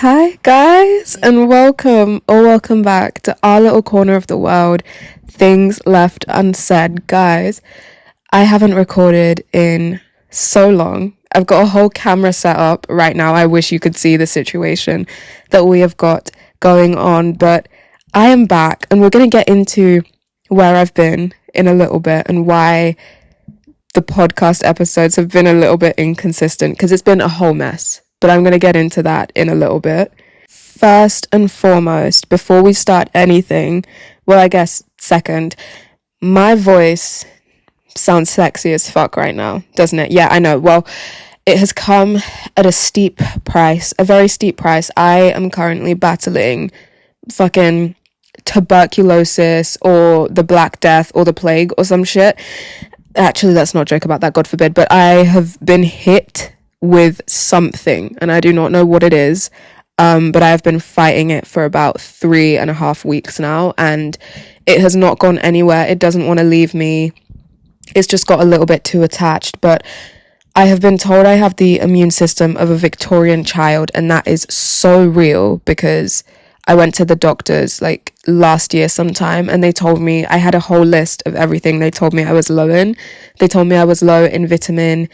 Hi guys, and welcome back to our little corner of the world, things left unsaid. Guys, I haven't recorded in so long. I've got a whole camera set up right now. I wish you could see the situation that we have got going on, but I am back and we're going to get into where I've been in a little bit and why the podcast episodes have been a little bit inconsistent because it's been a whole mess. But I'm going to get into that in a little bit. First and foremost, before we start anything, well, I guess second, my voice sounds sexy as fuck right now, doesn't it? Yeah, I know. Well, it has come at a steep price, a very steep price. I am currently battling fucking tuberculosis or the Black Death or the plague or some shit. Actually, let's not joke about that, God forbid. But I have been hit with something and I do not know what it is. But I have been fighting it for about 3.5 weeks now and it has not gone anywhere. It doesn't want to leave me. It's just got a little bit too attached. But I have been told I have the immune system of a Victorian child, and that is so real because I went to the doctors like last year sometime and they told me I had a whole list of everything they told me I was low in. They told me I was low in vitamin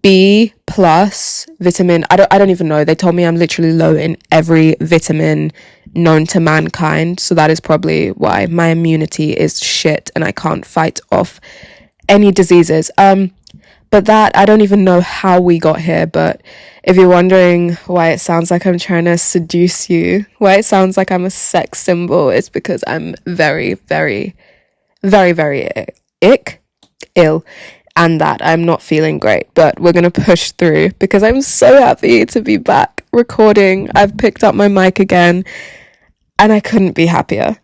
B plus, vitamin, I don't even know. They told me I'm literally low in every vitamin known to mankind. So that is probably why my immunity is shit and I can't fight off any diseases. But that, I don't even know how we got here, but if you're wondering why it sounds like I'm trying to seduce you, why it sounds like I'm a sex symbol, it's because I'm very, very, very, very ill, and that I'm not feeling great. But we're going to push through because I'm so happy to be back recording. I've picked up my mic again and I couldn't be happier.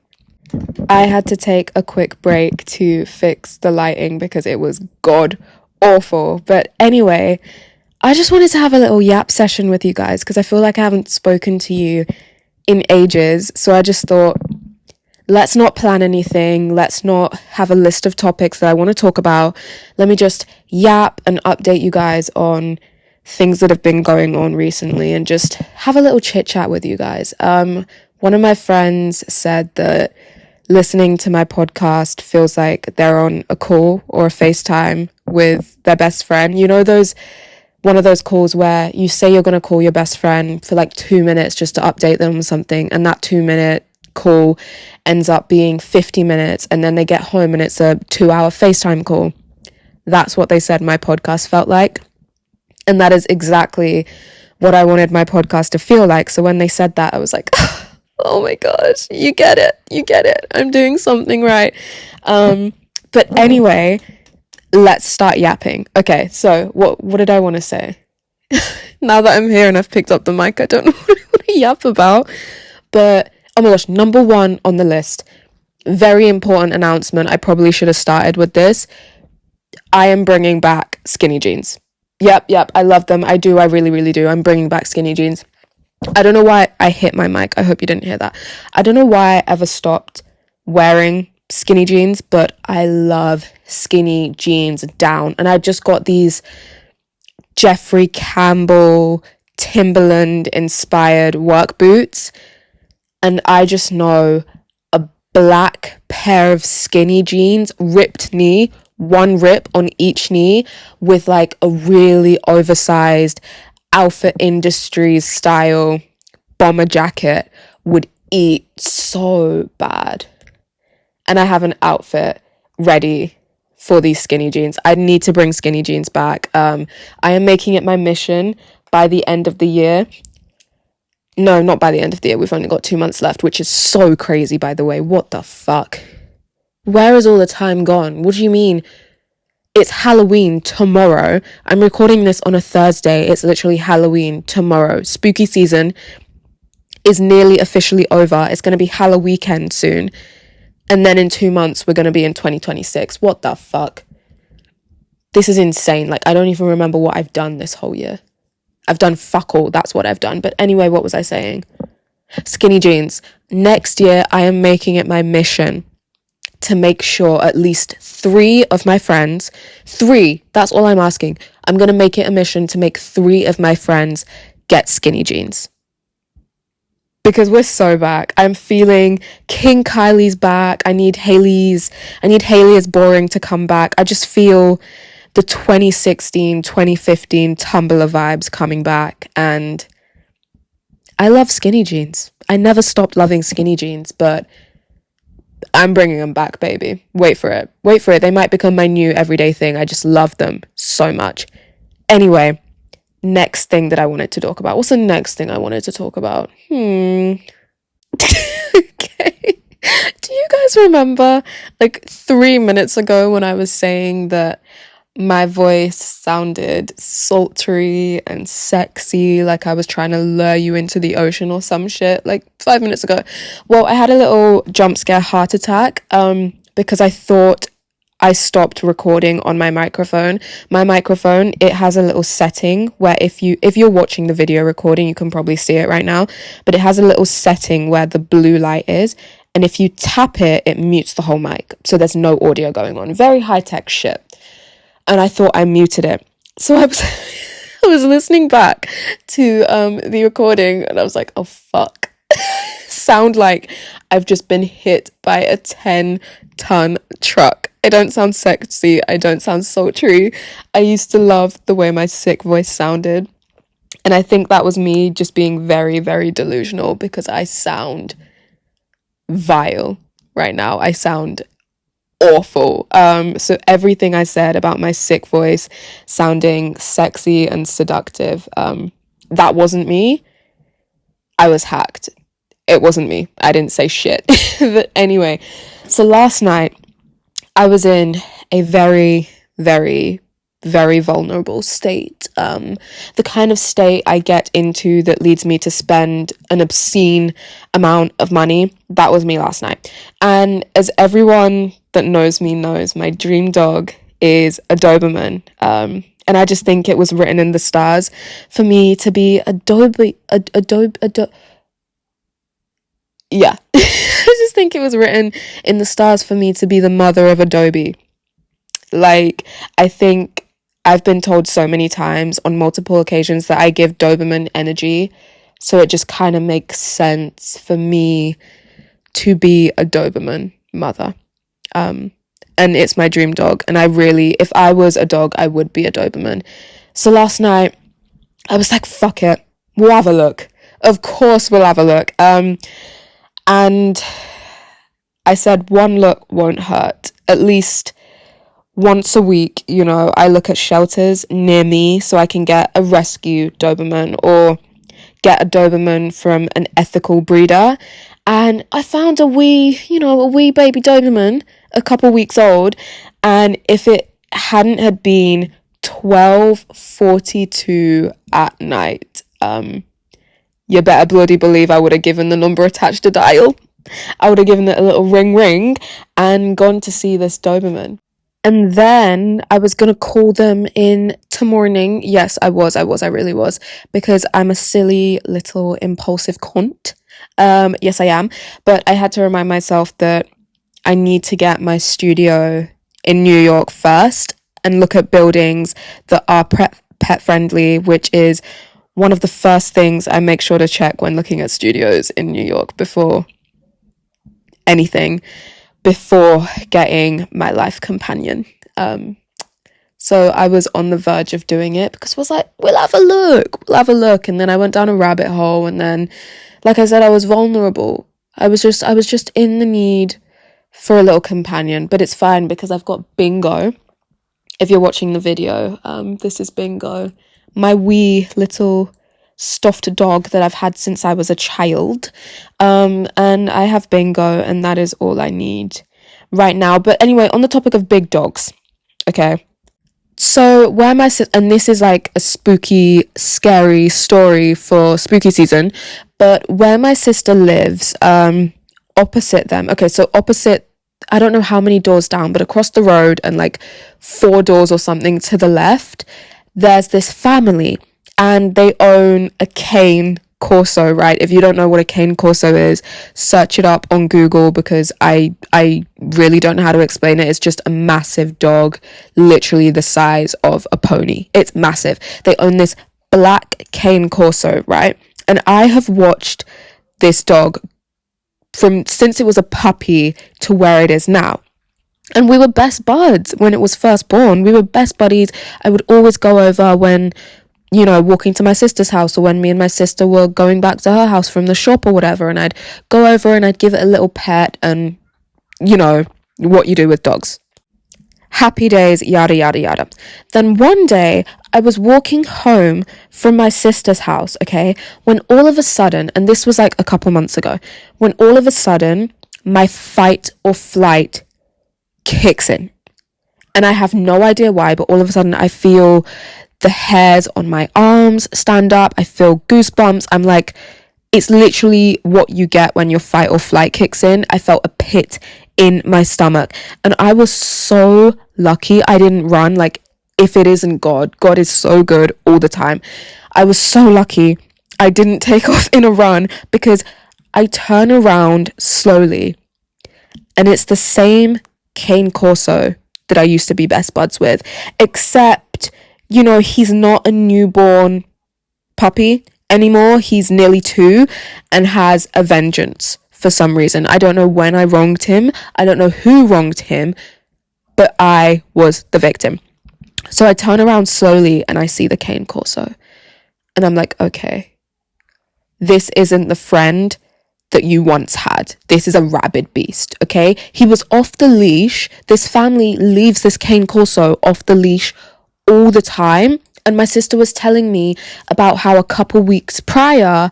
I had to take a quick break to fix the lighting because it was god awful. But anyway, I just wanted to have a little yap session with you guys because I feel like I haven't spoken to you in ages. So I just thought, let's not plan anything. Let's not have a list of topics that I want to talk about. Let me just yap and update you guys on things that have been going on recently and just have a little chit chat with you guys. One of my friends said that listening to my podcast feels like they're on a call or a FaceTime with their best friend. You know, one of those calls where you say you're going to call your best friend for like 2 minutes just to update them on something, and that 2-minute call ends up being 50 minutes, and then they get home and it's a 2-hour FaceTime call. That's what they said my podcast felt like. And that is exactly what I wanted my podcast to feel like. So when they said that, I was like, oh my gosh, you get it. I'm doing something right. But anyway, let's start yapping. Okay, so what did I want to say? Now that I'm here and I've picked up the mic, I don't know what I want to yap about. But oh my gosh, number 1 on the list, very important announcement. I probably should have started with this. I am bringing back skinny jeans. Yep, I love them. I do, I really, really do. I'm bringing back skinny jeans. I don't know why I hit my mic. I hope you didn't hear that. I don't know why I ever stopped wearing skinny jeans, but I love skinny jeans down. And I just got these Jeffrey Campbell Timberland inspired work boots. And I just know a black pair of skinny jeans, ripped knee, one rip on each knee with like a really oversized Alpha Industries style bomber jacket would eat so bad. And I have an outfit ready for these skinny jeans. I need to bring skinny jeans back. I am making it my mission by the end of the year. No, not by the end of the year. We've only got 2 months left, which is so crazy, by the way. What the fuck? Where is all the time gone? What do you mean? It's Halloween tomorrow. I'm recording this on a Thursday. It's literally Halloween tomorrow. Spooky season is nearly officially over. It's going to be Halloween weekend soon. And then in 2 months, we're going to be in 2026. What the fuck? This is insane. Like, I don't even remember what I've done this whole year. I've done fuck all. That's what I've done. But anyway, what was I saying? Skinny jeans. Next year, I am making it my mission to make sure at least 3 of my friends, 3, that's all I'm asking. I'm going to make it a mission to make 3 of my friends get skinny jeans. because we're so back. I'm feeling King Kylie's back. I need Hailey is boring to come back. I just feel the 2016, 2015 Tumblr vibes coming back, and I love skinny jeans. I never stopped loving skinny jeans, but I'm bringing them back, baby. Wait for it. They might become my new everyday thing. I just love them so much. Anyway, next thing that I wanted to talk about. What's the next thing I wanted to talk about? Okay. Do you guys remember like 3 minutes ago when I was saying that my voice sounded sultry and sexy, like I was trying to lure you into the ocean or some shit, like 5 minutes ago? Well, I had a little jump scare heart attack because I thought I stopped recording on my microphone. My microphone, it has a little setting where if you're watching the video recording, you can probably see it right now, but it has a little setting where the blue light is, and if you tap it, it mutes the whole mic, so there's no audio going on. Very high-tech shit. And I thought I muted it. So I was I was listening back to the recording, and I was like, oh fuck. Sound like I've just been hit by a 10-ton truck. I don't sound sexy. I don't sound sultry. I used to love the way my sick voice sounded. And I think that was me just being very, very delusional, because I sound vile right now. I sound awful. So everything I said about my sick voice sounding sexy and seductive, that wasn't me. I was hacked. It wasn't me. I didn't say shit. But anyway, so last night I was in a very, very, very vulnerable state. The kind of state I get into that leads me to spend an obscene amount of money. That was me last night. And as everyone that knows me knows, my dream dog is a Doberman. And I just think it was written in the stars for me to be yeah. I just think it was written in the stars for me to be the mother of Adobe. Like, I think I've been told so many times on multiple occasions that I give Doberman energy, so it just kind of makes sense for me to be a Doberman mother. And it's my dream dog, and if I was a dog, I would be a Doberman. So last night I was like, fuck it, we'll have a look. Of course we'll have a look. And I said one look won't hurt. At least once a week, I look at shelters near me so I can get a rescue Doberman or get a Doberman from an ethical breeder. And I found a wee baby Doberman, a couple weeks old. And if it hadn't had been 12:42 at night, you better bloody believe I would have given the number attached to dial. I would have given it a little ring and gone to see this Doberman. And then I was going to call them in to morning. Yes, I really was. Because I'm a silly little impulsive cunt. Yes, I am. But I had to remind myself that I need to get my studio in New York first and look at buildings that are pet friendly, which is one of the first things I make sure to check when looking at studios in New York before anything, before getting my life companion. So I was on the verge of doing it because I was like, we'll have a look. And then I went down a rabbit hole, and then, like I said, I was vulnerable. I was just in the need for a little companion, but it's fine because I've got Bingo. If you're watching the video, this is Bingo, my wee little stuffed dog that I've had since I was a child. And I have Bingo, and that is all I need right now. But anyway, on the topic of big dogs, okay, so where my and this is like a spooky, scary story for spooky season, but where my sister lives, opposite them, okay, so opposite, I don't know how many doors down, but across the road and like 4 doors or something to the left, there's this family, and they own a cane Corso, right? If you don't know what a cane Corso is, search it up on Google, because I really don't know how to explain it. It's just a massive dog, literally the size of a pony. It's massive. They own this black cane Corso, right? And I have watched this dog from since it was a puppy to where it is now. And we were best buds when it was first born. We were best buddies. I would always go over when, you know, walking to my sister's house, or when me and my sister were going back to her house from the shop or whatever, and I'd go over and I'd give it a little pet, and, you know, what you do with dogs. Happy days, yada, yada, yada. Then one day, I was walking home from my sister's house, okay, when all of a sudden, and this was like a couple months ago, when all of a sudden, my fight or flight kicks in. And I have no idea why, but all of a sudden, I feel the hairs on my arms stand up. I feel goosebumps. I'm like, it's literally what you get when your fight or flight kicks in. I felt a pit in my stomach, and I was so lucky I didn't run. Like, if it isn't God is so good all the time. I was so lucky I didn't take off in a run, because I turn around slowly and it's the same cane corso that I used to be best buds with, except, you know, he's not a newborn puppy anymore. He's nearly 2 and has a vengeance for some reason. I don't know when I wronged him. I don't know who wronged him, but I was the victim. So I turn around slowly and I see the cane corso, and I'm like, okay, this isn't the friend that you once had. This is a rabid beast, okay? He was off the leash. This family leaves this cane corso off the leash all the time. And my sister was telling me about how a couple weeks prior,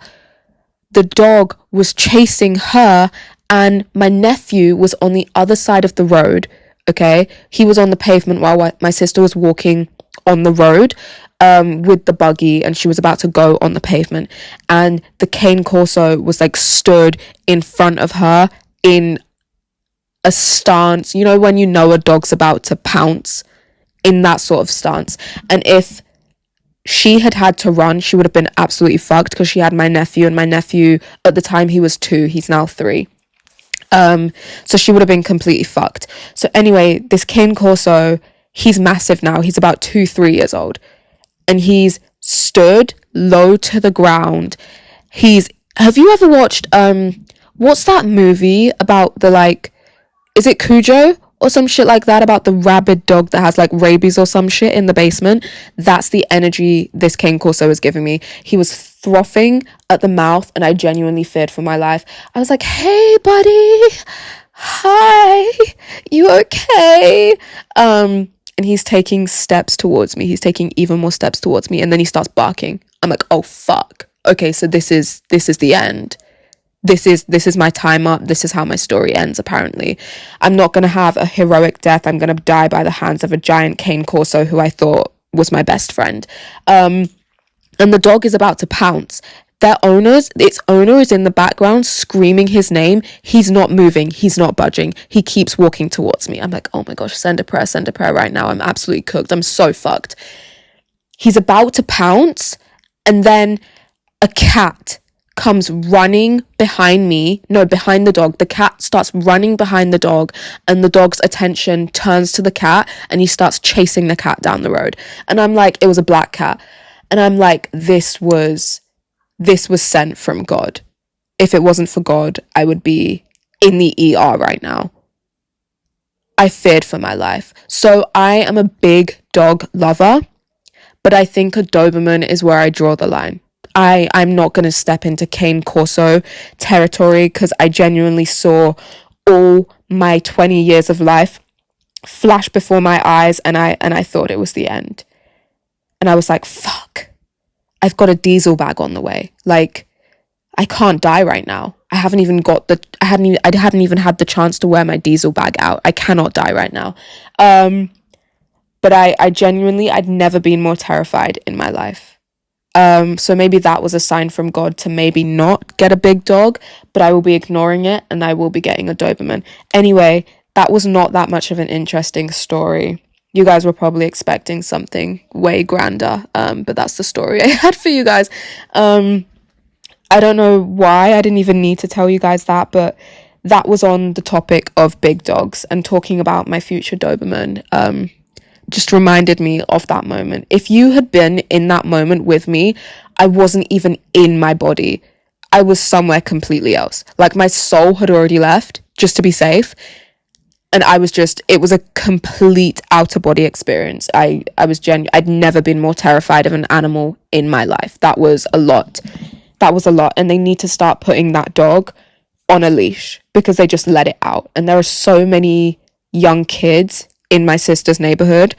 the dog was chasing her, and my nephew was on the other side of the road, okay? He was on the pavement while my sister was walking on the road with the buggy, and she was about to go on the pavement. And the cane corso was like stood in front of her in a stance, you know, when you know a dog's about to pounce, in that sort of stance. And if she had to run, she would have been absolutely fucked, because she had my nephew, and my nephew at the time, he was 2, he's now 3. So she would have been completely fucked. So anyway, this cane corso, he's massive now. He's about 2-3 years old, and he's stood low to the ground. Have you ever watched what's that movie about the, like, is it Cujo or some shit like that, about the rabid dog that has like rabies or some shit in the basement? That's the energy this cane corso was giving me. He was frothing at the mouth, and I genuinely feared for my life. I was like, hey buddy, hi, you okay? And he's taking steps towards me. He's taking even more steps towards me, and then he starts barking. I'm like, oh fuck, okay, so this is the end. This is my time up. This is how my story ends, apparently. I'm not going to have a heroic death. I'm going to die by the hands of a giant cane corso who I thought was my best friend. And the dog is about to pounce. Its owner is in the background screaming his name. He's not moving. He's not budging. He keeps walking towards me. I'm like, oh my gosh, send a prayer right now. I'm absolutely cooked. I'm so fucked. He's about to pounce, and then a cat comes running behind the dog. The cat starts running behind the dog, and the dog's attention turns to the cat, and he starts chasing the cat down the road. And I'm like, it was a black cat. And I'm like, this was sent from God. If it wasn't for God, I would be in the ER right now. I feared for my life. So I am a big dog lover, but I think a Doberman is where I draw the line. I'm not going to step into cane corso territory, because I genuinely saw all my 20 years of life flash before my eyes, and I thought it was the end. And I was like, fuck, I've got a diesel bag on the way. Like, I can't die right now. I hadn't even had the chance to wear my diesel bag out. I cannot die right now. But I genuinely, I'd never been more terrified in my life. So maybe that was a sign from God to maybe not get a big dog, but I will be ignoring it, and I will be getting a Doberman. Anyway, that was not that much of an interesting story. You guys were probably expecting something way grander, but that's the story I had for you guys. I don't know why I didn't even need to tell you guys that, but that was on the topic of big dogs, and talking about my future Doberman just reminded me of that moment. If you had been in that moment with me, I wasn't even in my body. I was somewhere completely else. Like, my soul had already left just to be safe. And it was a complete out of body experience. I'd never been more terrified of an animal in my life. That was a lot. And they need to start putting that dog on a leash because they just let it out. And there are so many young kids in my sister's neighborhood.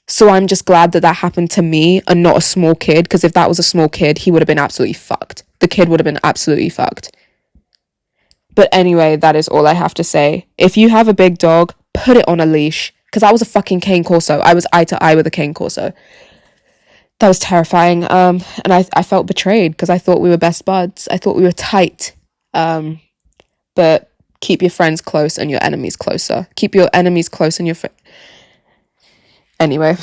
So I'm just glad that happened to me and not a small kid, because if that was a small kid, he would have been absolutely fucked. The kid would have been absolutely fucked. But anyway, that is all I have to say. If you have a big dog, put it on a leash. Because I was a fucking cane corso. I was eye to eye with a cane corso. That was terrifying. And I felt betrayed because I thought we were best buds. I thought we were tight. But keep your friends close and your enemies closer. Keep your enemies close and your Anyway.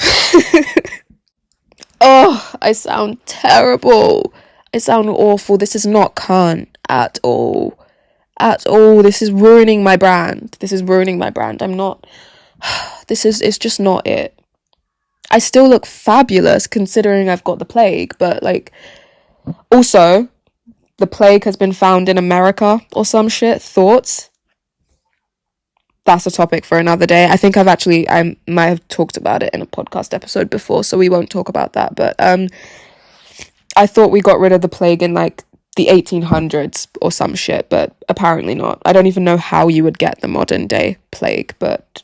Oh, I sound terrible. I sound awful. This is not cunt at all. At all. This is ruining my brand. I'm not. It's just not it. I still look fabulous considering I've got the plague, but like, also, the plague has been found in America or some shit. Thoughts? That's a topic for another day. I think I might have talked about it in a podcast episode before, so we won't talk about that. But I thought we got rid of the plague in like the 1800s or some shit, but apparently not. I don't even know how you would get the modern day plague, but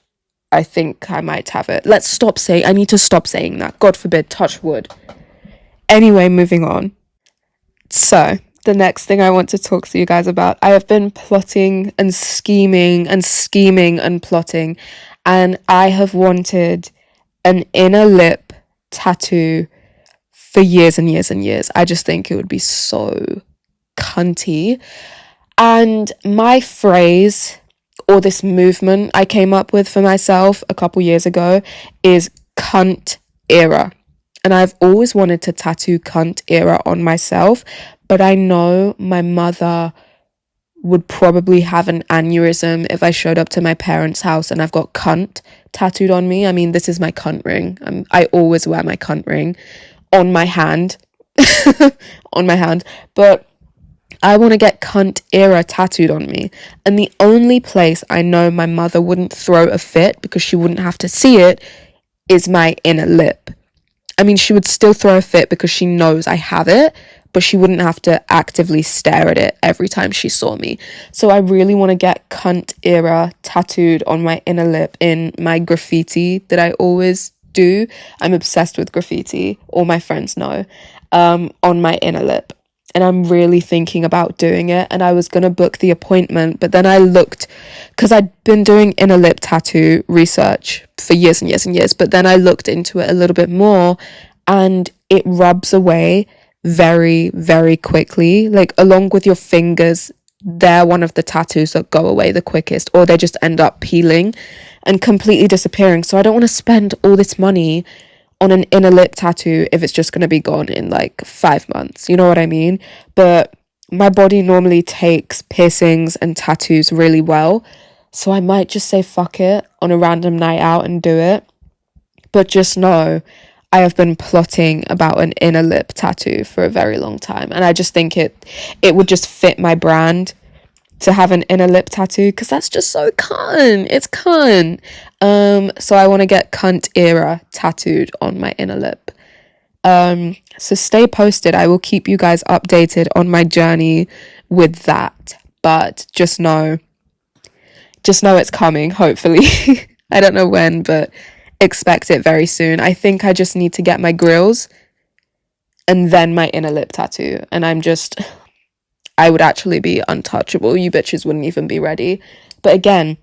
I think I might have it. I need to stop saying that. God forbid, touch wood. Anyway, moving on. So, the next thing I want to talk to you guys about, I have been plotting and scheming and plotting, and I have wanted an inner lip tattoo for years and years and years. I just think it would be so cunty. And my phrase, or this movement I came up with for myself a couple years ago, is cunt era. And I've always wanted to tattoo cunt era on myself, but I know my mother would probably have an aneurysm if I showed up to my parents' house and I've got cunt tattooed on me. I mean, this is my cunt ring. I always wear my cunt ring on my hand. But I want to get cunt era tattooed on me. And the only place I know my mother wouldn't throw a fit because she wouldn't have to see it is my inner lip. I mean, she would still throw a fit because she knows I have it, but she wouldn't have to actively stare at it every time she saw me. So I really want to get cunt era tattooed on my inner lip in my graffiti that I always do. I'm obsessed with graffiti. All my friends know. On my inner lip. And I'm really thinking about doing it. And I was going to book the appointment, but then I looked, because I'd been doing inner lip tattoo research for years and years and years, but then I looked into it a little bit more, and it rubs away very, very quickly. Like, along with your fingers, they're one of the tattoos that go away the quickest, or they just end up peeling and completely disappearing. So I don't want to spend all this money on an inner lip tattoo if it's just going to be gone in like 5 months, you know what I mean? But my body normally takes piercings and tattoos really well, so I might just say fuck it on a random night out and do it. But just know I have been plotting about an inner lip tattoo for a very long time, and I just think it would just fit my brand to have an inner lip tattoo, because that's just so cunt. It's cunt. So I want to get cunt era tattooed on my inner lip. So stay posted. I will keep you guys updated on my journey with that. But just know it's coming, hopefully. I don't know when, but expect it very soon. I think I just need to get my grills and then my inner lip tattoo. And I would actually be untouchable. You bitches wouldn't even be ready. But again,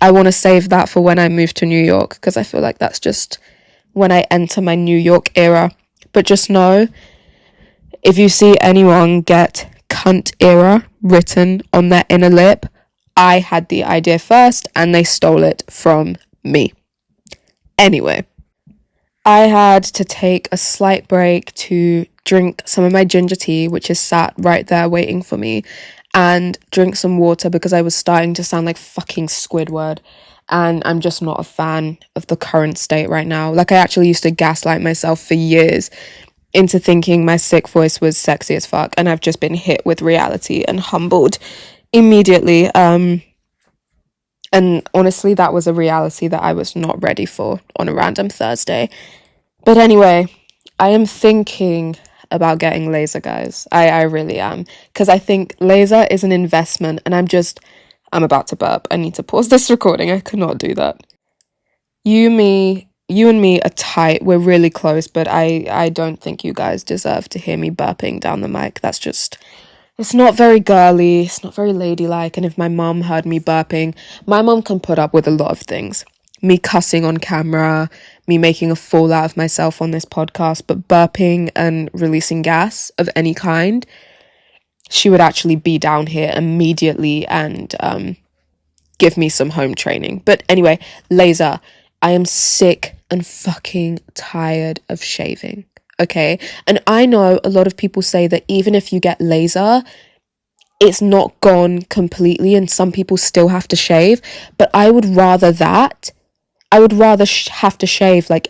I want to save that for when I move to New York, because I feel like that's just when I enter my New York era. But just know, if you see anyone get cunt era written on their inner lip, I had the idea first and they stole it from me. Anyway, I had to take a slight break to drink some of my ginger tea, which is sat right there waiting for me, and drink some water because I was starting to sound like fucking Squidward, and I'm just not a fan of the current state right now. Like, I actually used to gaslight myself for years into thinking my sick voice was sexy as fuck, and I've just been hit with reality and humbled immediately. And honestly, that was a reality that I was not ready for on a random Thursday. But anyway, I am thinking about getting laser, guys. I really am. Because I think laser is an investment, and I'm about to burp. I need to pause this recording. I could not do that. You and me are tight. We're really close, but I don't think you guys deserve to hear me burping down the mic. It's not very girly, it's not very ladylike, and if my mum heard me burping, my mum can put up with a lot of things. Me cussing on camera, me making a fool out of myself on this podcast, but burping and releasing gas of any kind, she would actually be down here immediately and give me some home training. But anyway, laser. I am sick and fucking tired of shaving. Okay. And I know a lot of people say that even if you get laser, it's not gone completely and some people still have to shave. But I would rather that. I would rather have to shave like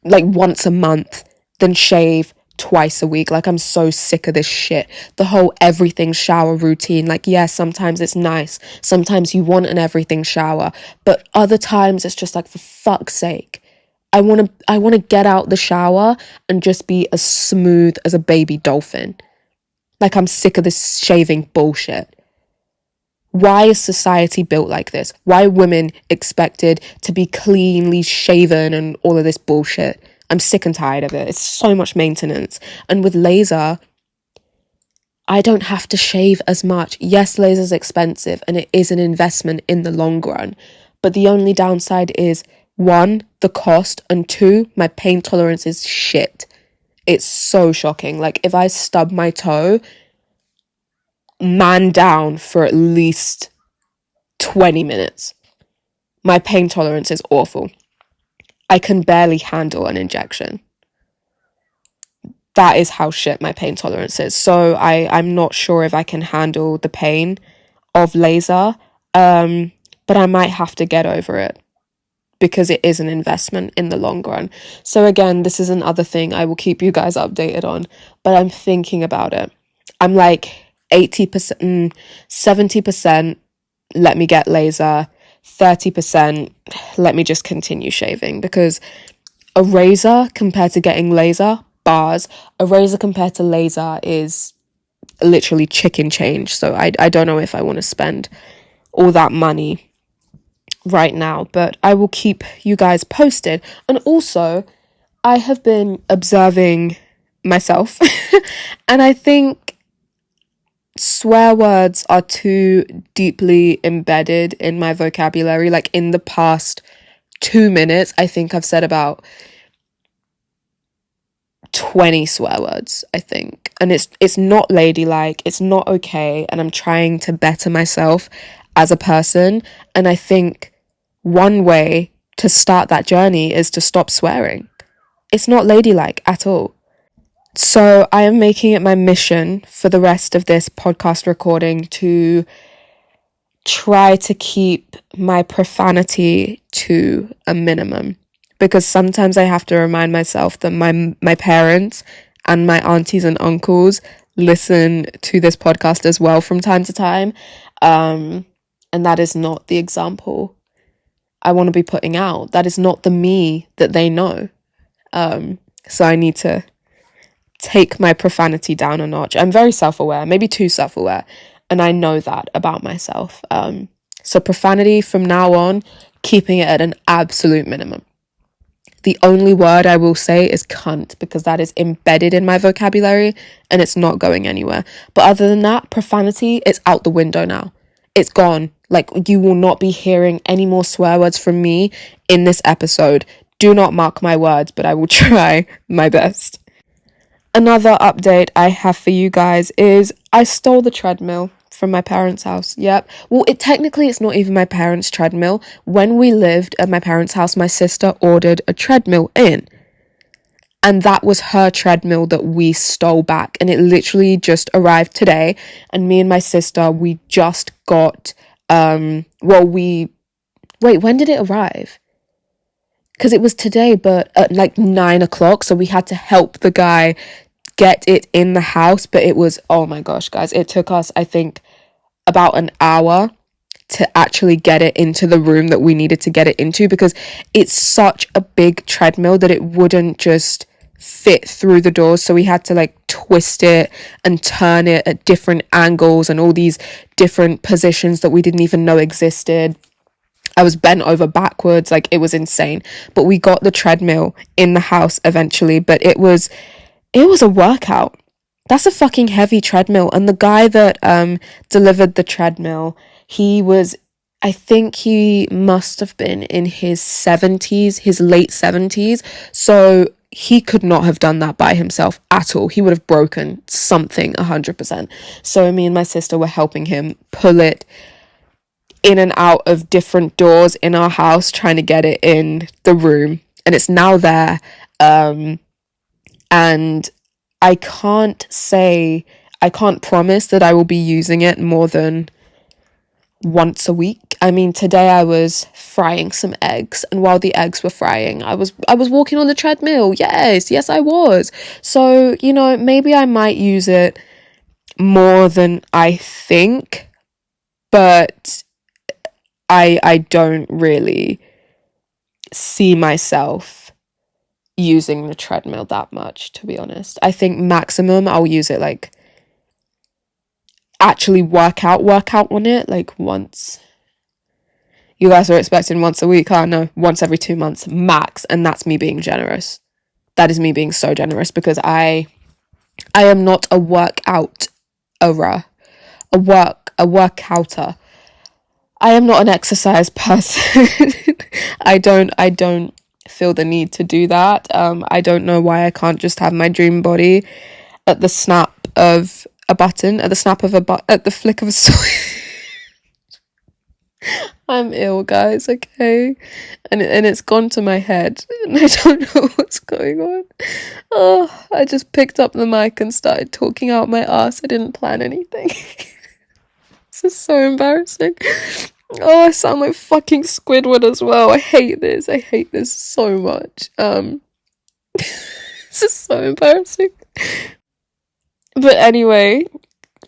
once a month than shave twice a week. Like, I'm so sick of this shit. The whole everything shower routine. Like, yeah, sometimes it's nice. Sometimes you want an everything shower. But other times it's just like, for fuck's sake. I want to get out the shower and just be as smooth as a baby dolphin. Like, I'm sick of this shaving bullshit. Why is society built like this? Why are women expected to be cleanly shaven and all of this bullshit? I'm sick and tired of it. It's so much maintenance. And with laser, I don't have to shave as much. Yes, laser's expensive and it is an investment in the long run. But the only downside is, one, the cost, and two, my pain tolerance is shit. It's so shocking. Like, if I stub my toe, man down for at least 20 minutes. My pain tolerance is awful. I can barely handle an injection. That is how shit my pain tolerance is. So I'm not sure if I can handle the pain of laser, but I might have to get over it because it is an investment in the long run. So again, this is another thing I will keep you guys updated on, but I'm thinking about it. I'm like 80%, 70%, let me get laser, 30%, let me just continue shaving, because a razor compared to getting laser, bars, a razor compared to laser is literally chicken change. So I don't know if I want to spend all that money right now, but I will keep you guys posted. And also, I have been observing myself and I think swear words are too deeply embedded in my vocabulary. Like, in the past 2 minutes, I think I've said about 20 swear words, I think. And it's not ladylike, it's not okay, and I'm trying to better myself as a person. And I think one way to start that journey is to stop swearing. It's not ladylike at all. So I am making it my mission for the rest of this podcast recording to try to keep my profanity to a minimum, because sometimes I have to remind myself that my parents and my aunties and uncles listen to this podcast as well from time to time, and that is not the example I want to be putting out. That is not the me that they know. So I need to take my profanity down a notch. I'm very self-aware, maybe too self-aware, and I know that about myself. So profanity from now on, keeping it at an absolute minimum. The only word I will say is cunt, because that is embedded in my vocabulary and it's not going anywhere. But other than that, profanity is out the window now. It's gone. Like, you will not be hearing any more swear words from me in this episode. Do not mark my words, but I will try my best. Another update I have for you guys is I stole the treadmill from my parents' house. Yep. Well, it's not even my parents' treadmill. When we lived at my parents' house, my sister ordered a treadmill in. And that was her treadmill that we stole back. And it literally just arrived today. And me and my sister, we just got, wait, when did it arrive? because it was today, but at like 9 o'clock. So we had to help the guy get it in the house. But it was, oh my gosh, guys, it took us, I think, about an hour to actually get it into the room that we needed to get it into, because it's such a big treadmill that it wouldn't just fit through the doors. So we had to like twist it and turn it at different angles and all these different positions that we didn't even know existed. I was bent over backwards, like it was insane. But we got the treadmill in the house eventually, but it was a workout. That's a fucking heavy treadmill. And the guy that delivered the treadmill, I think he must have been in his 70s, his late 70s. So he could not have done that by himself at all. He would have broken something 100%. So me and my sister were helping him pull it in and out of different doors in our house, trying to get it in the room. And it's now there. And I can't promise that I will be using it more than once a week. I mean, today I was frying some eggs, and while the eggs were frying, I was walking on the treadmill. Yes, I was. So, maybe I might use it more than I think, but I don't really see myself using the treadmill that much, to be honest. I think maximum I'll use it like actually work out on it like once. You guys are expecting once a week. No, once every 2 months max, and that's me being generous. That is me being so generous, because I am not a workouter. A workouter. I am not an exercise person. I don't feel the need to do that. I don't know why I can't just have my dream body at the snap of a button, at the flick of a switch. I'm ill, guys, okay? And it's gone to my head, and I don't know what's going on. Oh, I just picked up the mic and started talking out my ass. I didn't plan anything. This is so embarrassing. Oh, I sound like fucking Squidward as well. I hate this so much. This is so embarrassing. But anyway,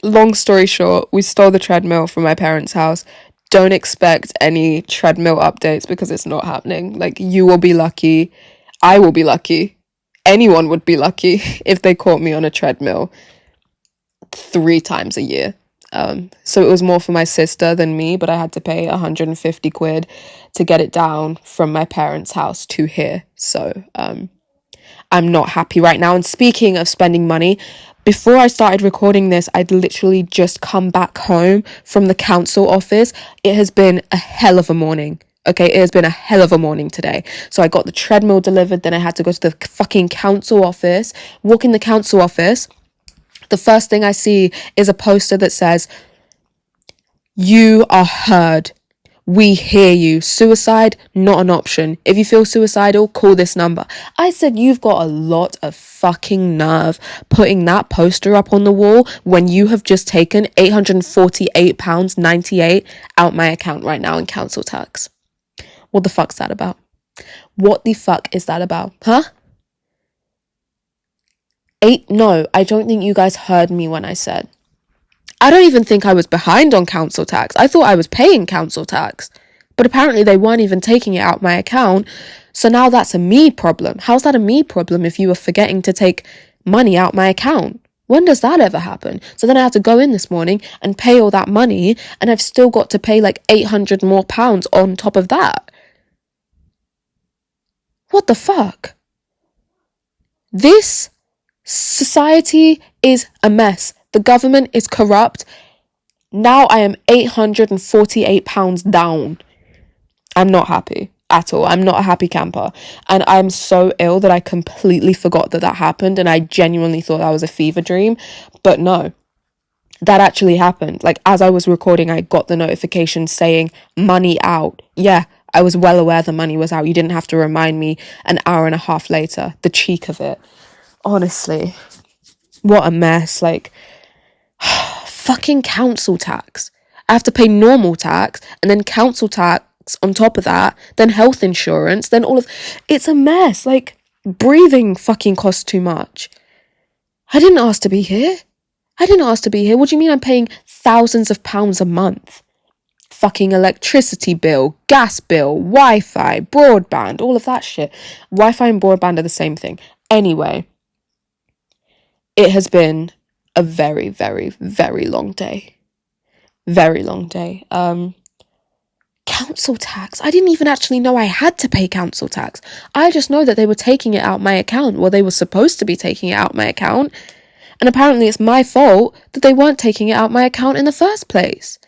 long story short, we stole the treadmill from my parents' house. Don't expect any treadmill updates, because it's not happening. Like, you will be lucky. I will be lucky. Anyone would be lucky if they caught me on a treadmill 3 times a year. So it was more for my sister than me, but I had to pay 150 quid to get it down from my parents' house to here. So I'm not happy right now. And speaking of spending money, before I started recording this, I'd literally just come back home from the council office. It has been a hell of a morning. Okay, it has been a hell of a morning today. So I got the treadmill delivered, then I had to go to the fucking council office, walk in the council office. The first thing I see is a poster that says, "You are heard. We hear you. Suicide, not an option. If you feel suicidal, call this number." I said, you've got a lot of fucking nerve putting that poster up on the wall when you have just taken £848.98 out my account right now in council tax. What the fuck's that about? What the fuck is that about? Huh? No, I don't think you guys heard me when I said. I don't even think I was behind on council tax. I thought I was paying council tax. But apparently they weren't even taking it out my account. So now that's a me problem. How's that a me problem if you were forgetting to take money out my account? When does that ever happen? So then I had to go in this morning and pay all that money, and I've still got to pay like £800 more on top of that. What the fuck? This society is a mess. The government is corrupt. Now I am £848 down. I'm not happy at all. I'm not a happy camper. And I'm so ill that I completely forgot that happened. And I genuinely thought that was a fever dream. But no, that actually happened. Like, as I was recording, I got the notification saying money out. Yeah, I was well aware the money was out. You didn't have to remind me an hour and a half later. The cheek of it. Honestly, what a mess. Like, fucking council tax. I have to pay normal tax and then council tax tax on top of that, then health insurance, then it's a mess. Like, breathing fucking costs too much. I didn't ask to be here. What do you mean I'm paying thousands of pounds a month? Fucking electricity bill, gas bill, Wi-Fi, broadband, all of that shit. Wi-Fi and broadband are the same thing. Anyway, it has been a very, very, very long day. Very long day. Council tax. I didn't even actually know I had to pay council tax. I just know that they were taking it out my account. Well, they were supposed to be taking it out my account. And apparently it's my fault that they weren't taking it out my account in the first place.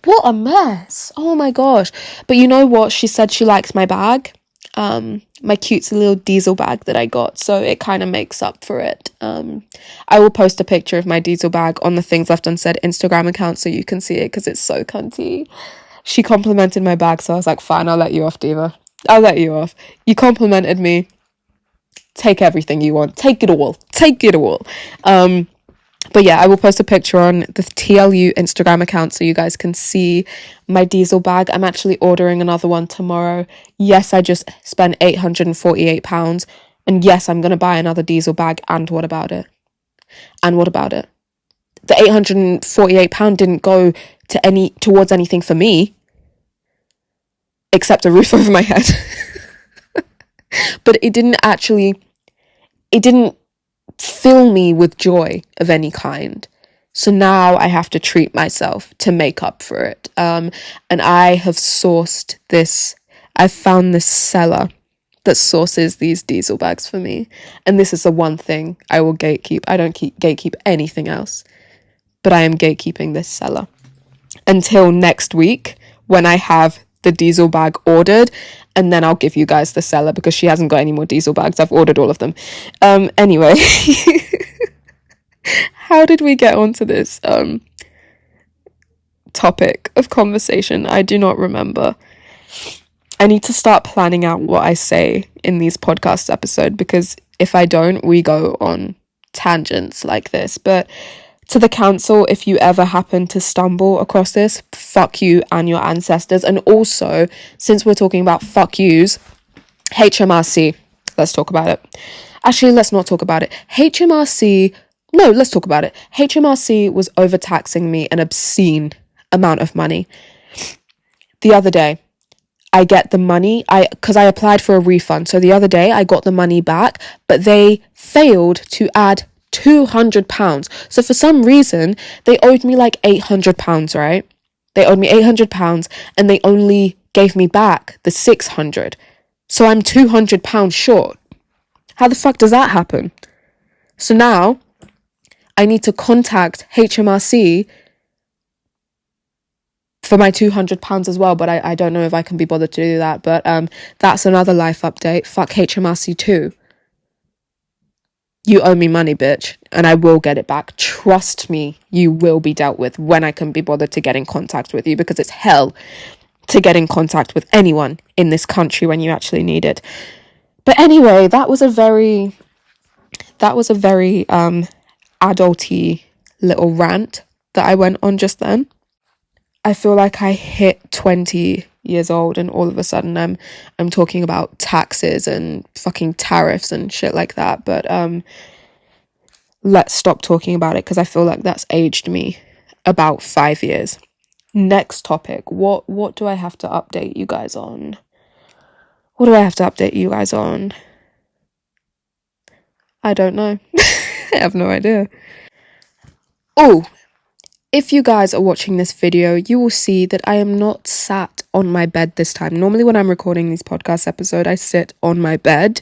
What a mess. Oh my gosh. But you know what? She said she likes my bag. My cutesy little diesel bag that I got. So it kind of makes up for it. I will post a picture of my diesel bag on the Things Left Unsaid Instagram account so you can see it because it's so cunty. She complimented my bag, so I was like, fine, I'll let you off, Diva. I'll let you off. You complimented me. Take everything you want. Take it all. But yeah, I will post a picture on the t.l.u Instagram account so you guys can see my diesel bag. I'm actually ordering another one tomorrow. Yes, I just spent £848. And yes, I'm going to buy another diesel bag. And what about it? The £848 didn't go towards anything for me. Except a roof over my head. But it didn't fill me with joy of any kind. So now I have to treat myself to make up for it. And I have I've found this seller that sources these diesel bags for me. And this is the one thing I will gatekeep. I don't gatekeep anything else. But I am gatekeeping this seller. Until next week when I have the diesel bag ordered, and then I'll give you guys the seller because she hasn't got any more diesel bags. I've ordered all of them. Anyway, how did we get onto this topic of conversation? I do not remember. I need to start planning out what I say in these podcast episodes because if I don't, we go on tangents like this. But to the council, if you ever happen to stumble across this, fuck you and your ancestors. And also, since we're talking about fuck yous, HMRC, let's talk about it. Actually, let's not talk about it. Let's talk about it. HMRC was overtaxing me an obscene amount of money. The other day, I get the money, because I applied for a refund. So the other day, I got the money back, but they failed to add £200. So for some reason, they owed me like £800, right? They owed me £800 and they only gave me back the £600. So I'm £200 short. How the fuck does that happen? So now I need to contact HMRC for my £200 as well, but I don't know if I can be bothered to do that. But that's another life update. Fuck HMRC too. You owe me money, bitch, and I will get it back. Trust me, you will be dealt with when I can be bothered to get in contact with you, because it's hell to get in contact with anyone in this country when you actually need it. But anyway, that was a very adulty little rant that I went on just then. I feel like I hit 20 years old and all of a sudden I'm talking about taxes and fucking tariffs and shit like that. But let's stop talking about it because I feel like that's aged me about 5 years. Next topic. What do I have to update you guys on? I don't know. I have no idea. Oh, if you guys are watching this video, you will see that I am not sat on my bed this time. Normally when I'm recording these podcast episodes, I sit on my bed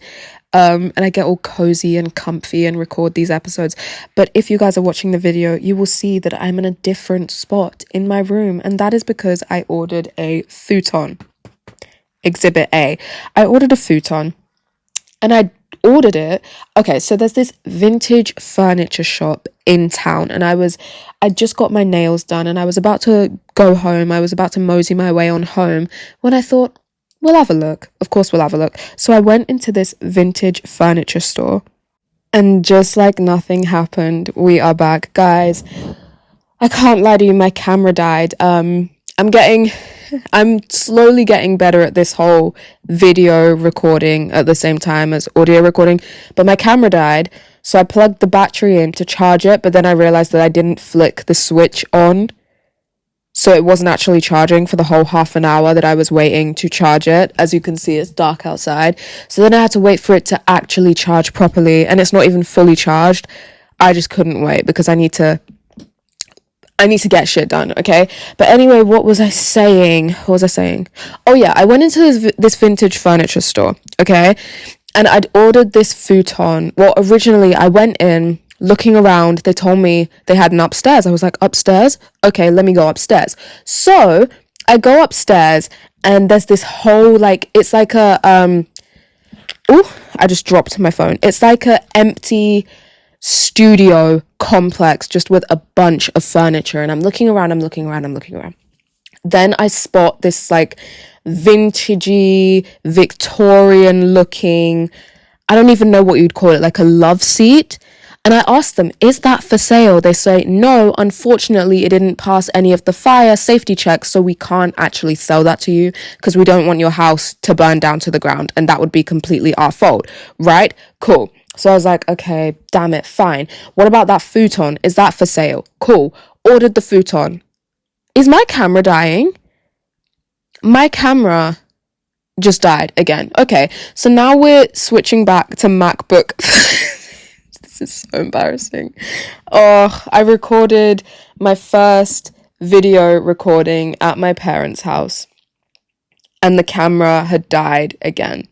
and I get all cozy and comfy and record these episodes. But if you guys are watching the video, you will see that I'm in a different spot in my room. And that is because I ordered a futon. Exhibit A. I ordered a futon and I ordered it. Okay, so there's this vintage furniture shop in town and I just got my nails done and I was about to go home. I was about to mosey my way on home when I thought, we'll have a look. Of course we'll have a look. So I went into this vintage furniture store and just like nothing happened, we are back. Guys, I can't lie to you, my camera died. I'm getting I'm slowly getting better at this whole video recording at the same time as audio recording, but my camera died, so I plugged the battery in to charge it, but then I realized that I didn't flick the switch on, so it wasn't actually charging for the whole half an hour that I was waiting to charge it. As you can see, it's dark outside, so then I had to wait for it to actually charge properly, and it's not even fully charged. I just couldn't wait because I need to get shit done, okay? But anyway, what was I saying? Oh yeah, I went into this vintage furniture store, okay? And I'd ordered this futon. Well, originally I went in looking around. They told me they had an upstairs. I was like, upstairs? Okay, let me go upstairs. So I go upstairs and there's this whole, like, it's like a, I just dropped my phone. It's like a empty studio complex just with a bunch of furniture, and I'm looking around. Then I spot this like vintagey Victorian looking, I don't even know what you'd call it, like a love seat. And I asked them, is that for sale? They say, no, unfortunately it didn't pass any of the fire safety checks, so we can't actually sell that to you because we don't want your house to burn down to the ground, and that would be completely our fault, right? Cool. So I was like, okay, damn it, fine. What about that futon? Is that for sale? Cool. Ordered the futon. Is my camera dying? My camera just died again. Okay, so now we're switching back to MacBook. This is so embarrassing. Oh, I recorded my first video recording at my parents' house, and the camera had died again.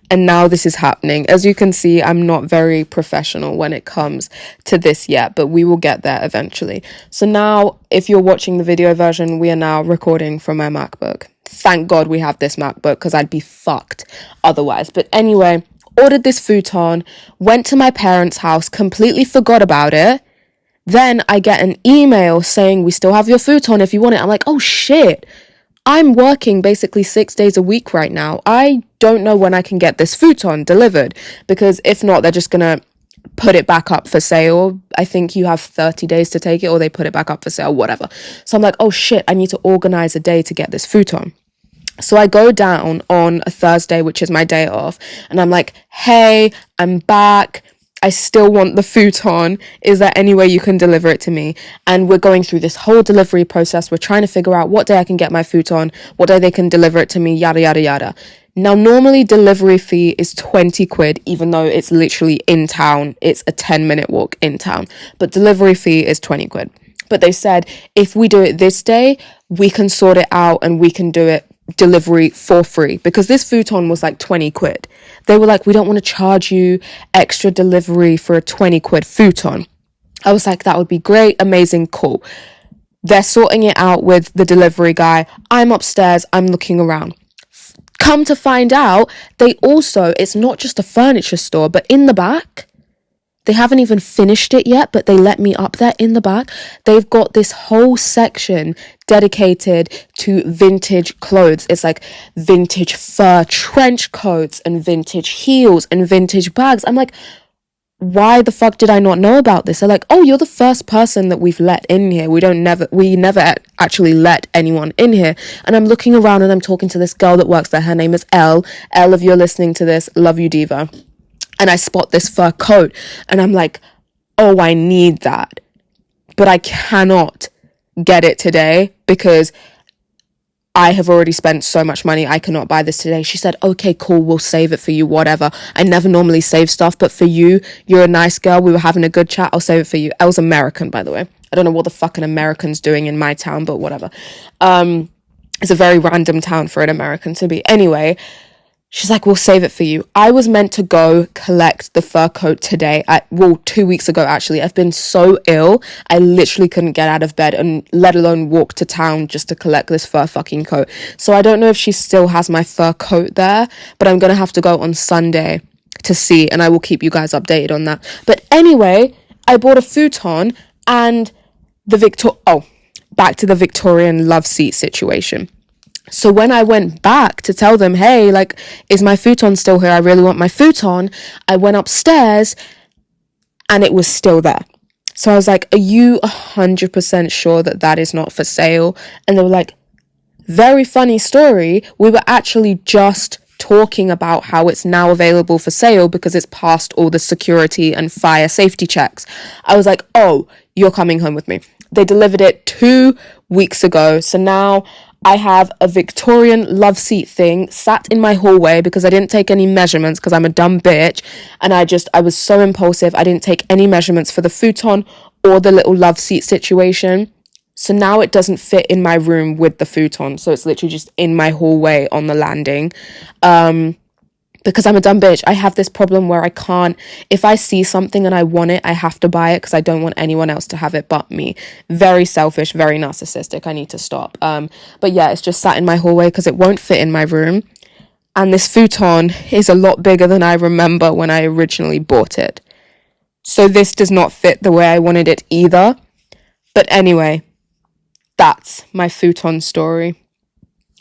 And now this is happening. As you can see, I'm not very professional when it comes to this yet, but we will get there eventually. So now, if you're watching the video version, we are now recording from my MacBook. Thank God we have this MacBook, because I'd be fucked otherwise. But anyway, ordered this futon, went to my parents' house, completely forgot about it. Then I get an email saying, we still have your futon if you want it. I'm like, oh shit. I'm working basically 6 days a week right now. I don't know when I can get this futon delivered, because if not, they're just gonna put it back up for sale. I think you have 30 days to take it, or they put it back up for sale, whatever. So I'm like, oh shit, I need to organize a day to get this futon. So I go down on a Thursday, which is my day off, and I'm like, hey, I'm back. I still want the futon. Is there any way you can deliver it to me? And we're going through this whole delivery process. We're trying to figure out what day I can get my futon, what day they can deliver it to me, yada, yada, yada. Now, normally delivery fee is 20 quid, even though it's literally in town. It's a 10-minute walk in town. But delivery fee is 20 quid. But they said, if we do it this day, we can sort it out and we can do it delivery for free, because this futon was like 20 quid. They were like, we don't want to charge you extra delivery for a 20 quid futon. I was like, that would be great, amazing, cool. They're sorting it out with the delivery guy. I'm upstairs, I'm looking around. Come to find out, it's not just a furniture store, but in the back, they haven't even finished it yet, but they let me up there in the back. They've got this whole section dedicated to vintage clothes. It's like vintage fur trench coats and vintage heels and vintage bags. I'm like, why the fuck did I not know about this? They're like, oh, you're the first person that we've let in here. We never actually let anyone in here. And I'm looking around and I'm talking to this girl that works there. Her name is Elle. Elle, if you're listening to this, love you, diva. And I spot this fur coat and I'm like, oh, I need that. But I cannot get it today because I have already spent so much money. I cannot buy this today. She said, okay, cool, we'll save it for you, whatever. I never normally save stuff, but for you, you're a nice girl. We were having a good chat. I'll save it for you. I was American, by the way. I don't know what the fuck an American's doing in my town, but whatever. It's a very random town for an American to be. Anyway, she's like, we'll save it for you. I was meant to go collect the fur coat today, 2 weeks ago, actually. I've been so ill. I literally couldn't get out of bed and let alone walk to town just to collect this fur fucking coat. So I don't know if she still has my fur coat there, but I'm going to have to go on Sunday to see, and I will keep you guys updated on that. But anyway, I bought a futon and back to the Victorian love seat situation. So when I went back to tell them, hey, like, is my futon still here? I really want my futon. I went upstairs and it was still there. So I was like, are you 100% sure that that is not for sale? And they were like, very funny story, we were actually just talking about how it's now available for sale because it's passed all the security and fire safety checks. I was like, oh, you're coming home with me. They delivered it 2 weeks ago. So now I have a Victorian love seat thing sat in my hallway because I didn't take any measurements because I'm a dumb bitch. And I was so impulsive. I didn't take any measurements for the futon or the little love seat situation. So now it doesn't fit in my room with the futon. So it's literally just in my hallway on the landing. Because I'm a dumb bitch. I have this problem where I can't, if I see something and I want it, I have to buy it because I don't want anyone else to have it but me. Very selfish, very narcissistic. I need to stop. But yeah, it's just sat in my hallway because it won't fit in my room. And this futon is a lot bigger than I remember when I originally bought it. So this does not fit the way I wanted it either. But anyway, that's my futon story.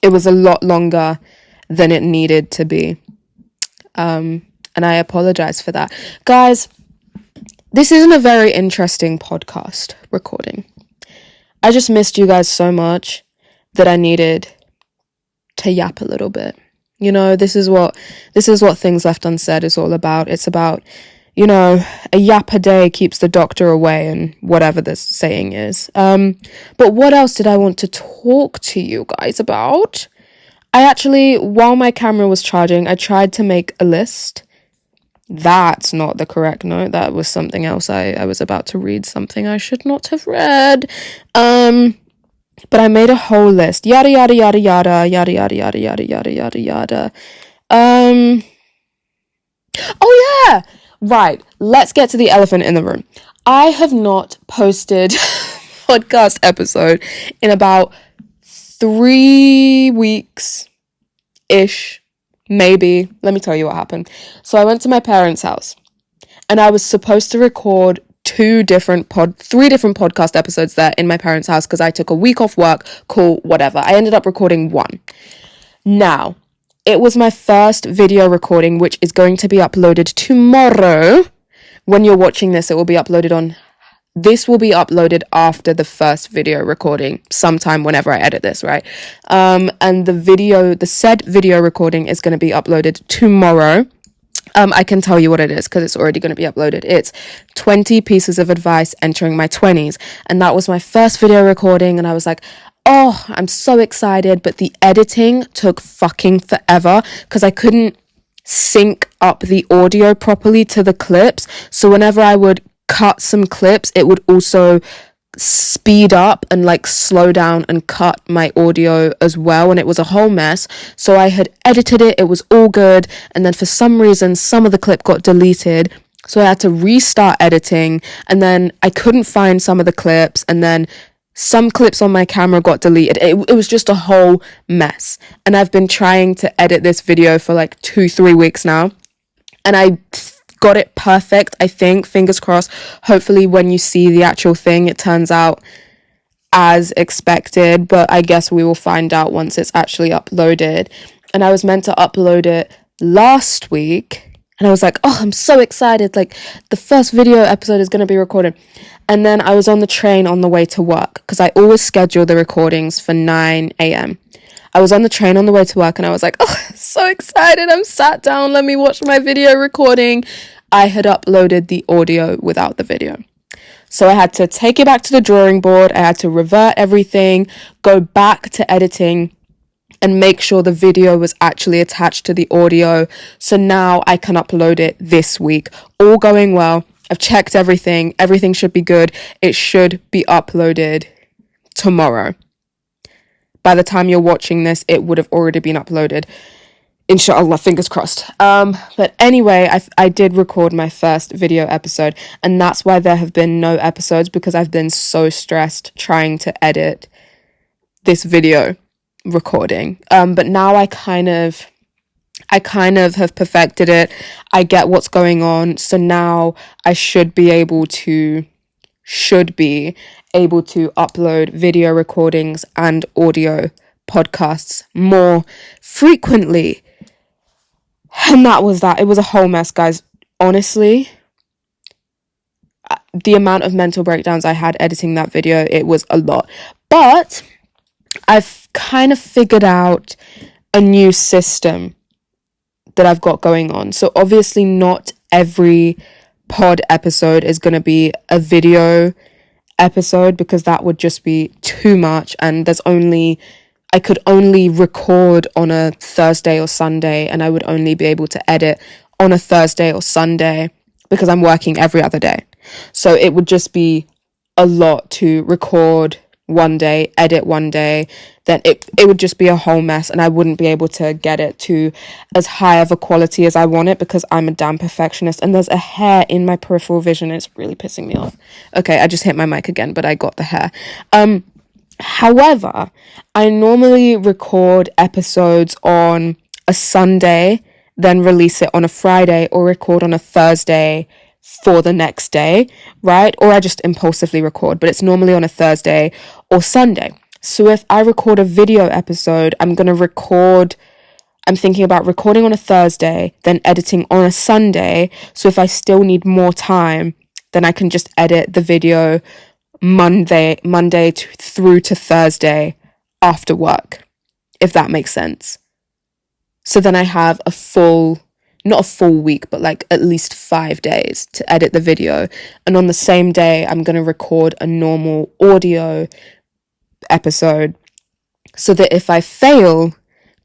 It was a lot longer than it needed to be. And I apologize for that. Guys, this isn't a very interesting podcast recording. I just missed you guys so much that I needed to yap a little bit. You know, this is what Things Left Unsaid is all about. It's about, you know, a yap a day keeps the doctor away and whatever this saying is. But what else did I want to talk to you guys about? I actually, while my camera was charging, I tried to make a list. That's not the correct note. That was something else. I was about to read something I should not have read. But I made a whole list. Yada, yada, yada, yada, yada, yada, yada, yada, yada, yada, yada. Oh yeah! Right, let's get to the elephant in the room. I have not posted podcast episode in about 3 weeks-ish, maybe. Let me tell you what happened. So I went to my parents' house and I was supposed to record 3 different podcast episodes there in my parents' house because I took a week off work, cool, whatever. I ended up recording 1. Now, it was my first video recording, which is going to be uploaded tomorrow. When you're watching this, it will be uploaded this will be uploaded after the first video recording, sometime whenever I edit this, right? And the said video recording is going to be uploaded tomorrow. I can tell you what it is because it's already going to be uploaded. It's 20 pieces of advice entering my 20s. And that was my first video recording. And I was like, oh, I'm so excited. But the editing took fucking forever because I couldn't sync up the audio properly to the clips. So whenever I would cut some clips, it would also speed up and like slow down and cut my audio as well, and it was a whole mess. So I had edited it, it was all good, and then for some reason some of the clip got deleted, so I had to restart editing, and then I couldn't find some of the clips, and then some clips on my camera got deleted. It was just a whole mess, and I've been trying to edit this video for like 2-3 weeks now, and I got it perfect, I think, fingers crossed. Hopefully when you see the actual thing it turns out as expected, but I guess we will find out once it's actually uploaded. And I was meant to upload it last week and I was like, oh, I'm so excited, like the first video episode is going to be recorded. And then I was on the train on the way to work because I always schedule the recordings for 9 a.m. I was on the train on the way to work and I was like, oh, so excited. I'm sat down. Let me watch my video recording. I had uploaded the audio without the video. So I had to take it back to the drawing board. I had to revert everything, go back to editing and make sure the video was actually attached to the audio. So now I can upload it this week. All going well. I've checked everything. Everything should be good. It should be uploaded tomorrow. By the time you're watching this, it would have already been uploaded. Inshallah, fingers crossed. But anyway, I did record my first video episode, and that's why there have been no episodes, because I've been so stressed trying to edit this video recording. But now I kind of have perfected it. I get what's going on. So now I should be able to upload video recordings and audio podcasts more frequently. And that was that. It was a whole mess, guys. Honestly, the amount of mental breakdowns I had editing that video, it was a lot. But I've kind of figured out a new system that I've got going on. So obviously not every pod episode is going to be a video episode, because that would just be too much, and I could only record on a Thursday or Sunday, and I would only be able to edit on a Thursday or Sunday because I'm working every other day. So it would just be a lot to record one day, edit one day, then it would just be a whole mess, and I wouldn't be able to get it to as high of a quality as I want it, because I'm a damn perfectionist, and there's a hair in my peripheral vision, and it's really pissing me off. Okay, I just hit my mic again, but I got the hair. However, I normally record episodes on a Sunday, then release it on a Friday, or record on a Thursday for the next day, right? Or I just impulsively record, but it's normally on a Thursday or Sunday. So if I record a video episode, I'm thinking about recording on a Thursday, then editing on a Sunday. So if I still need more time, then I can just edit the video Monday through to Thursday after work, if that makes sense. So then I have not a full week, but like at least 5 days to edit the video. And on the same day, I'm going to record a normal audio episode, so that if I fail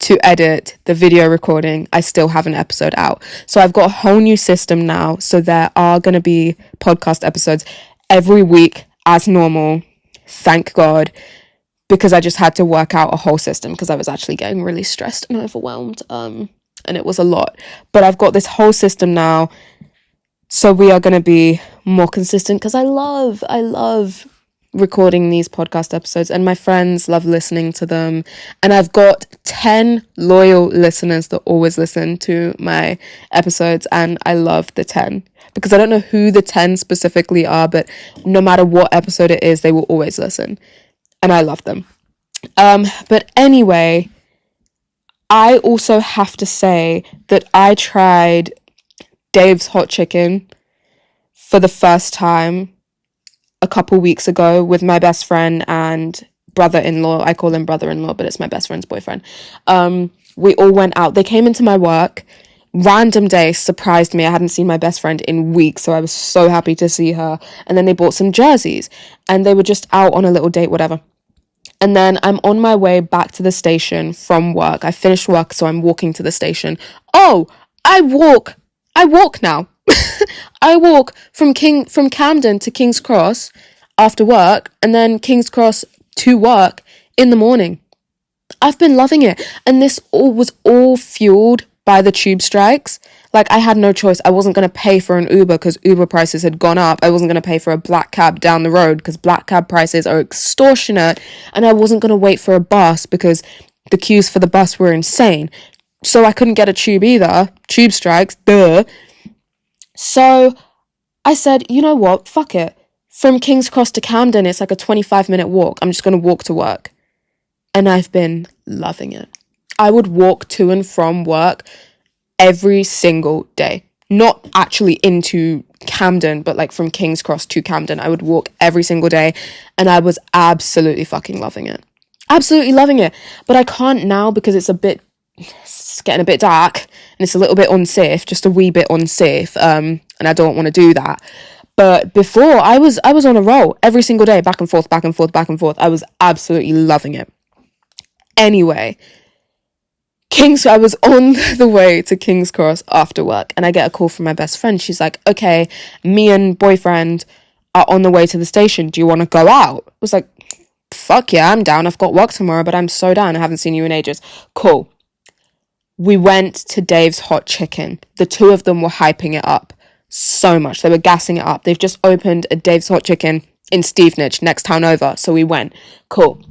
to edit the video recording, I still have an episode out. So I've got a whole new system now. So there are going to be podcast episodes every week as normal. Thank God, because I just had to work out a whole system, because I was actually getting really stressed and overwhelmed. And it was a lot. But I've got this whole system now. So we are going to be more consistent, because I love recording these podcast episodes, and my friends love listening to them. And I've got 10 loyal listeners that always listen to my episodes, and I love the 10, because I don't know who the 10 specifically are, but no matter what episode it is, they will always listen, and I love them. But anyway, I also have to say that I tried Dave's hot chicken for the first time a couple weeks ago with my best friend and brother-in-law. I call him brother-in-law, but it's my best friend's boyfriend. We all went out. They came into my work. Random day, surprised me. I hadn't seen my best friend in weeks, so I was so happy to see her. And then they bought some jerseys, and they were just out on a little date, whatever. And then I'm on my way back to the station from work. I finished work, so I'm walking to the station. Oh, I walk now. I walk from Camden to King's Cross after work, and then King's Cross to work in the morning. I've been loving it. And this was all fueled by the tube strikes. Like, I had no choice. I wasn't going to pay for an Uber because Uber prices had gone up. I wasn't going to pay for a black cab down the road because black cab prices are extortionate. And I wasn't going to wait for a bus because the queues for the bus were insane. So I couldn't get a tube either. Tube strikes, duh. So I said, you know what? Fuck it. From King's Cross to Camden, it's like a 25-minute walk. I'm just going to walk to work. And I've been loving it. I would walk to and from work every single day. Not actually into Camden, but like from King's Cross to Camden. I would walk every single day, and I was absolutely fucking loving it. Absolutely loving it. But I can't now because it's getting a bit dark, and it's a little bit unsafe, just a wee bit unsafe. And I don't want to do that. But before, I was on a roll every single day, back and forth, back and forth, back and forth. I was absolutely loving it. Anyway, I was on the way to King's Cross after work, and I get a call from my best friend. She's like, okay, me and boyfriend are on the way to the station. Do you want to go out? I was like, fuck yeah, I'm down. I've got work tomorrow, but I'm so down. I haven't seen you in ages. Cool. We went to Dave's Hot Chicken. The two of them were hyping it up so much. They were gassing it up. They've just opened a Dave's Hot Chicken in Stevenage, next town over. So we went. Cool.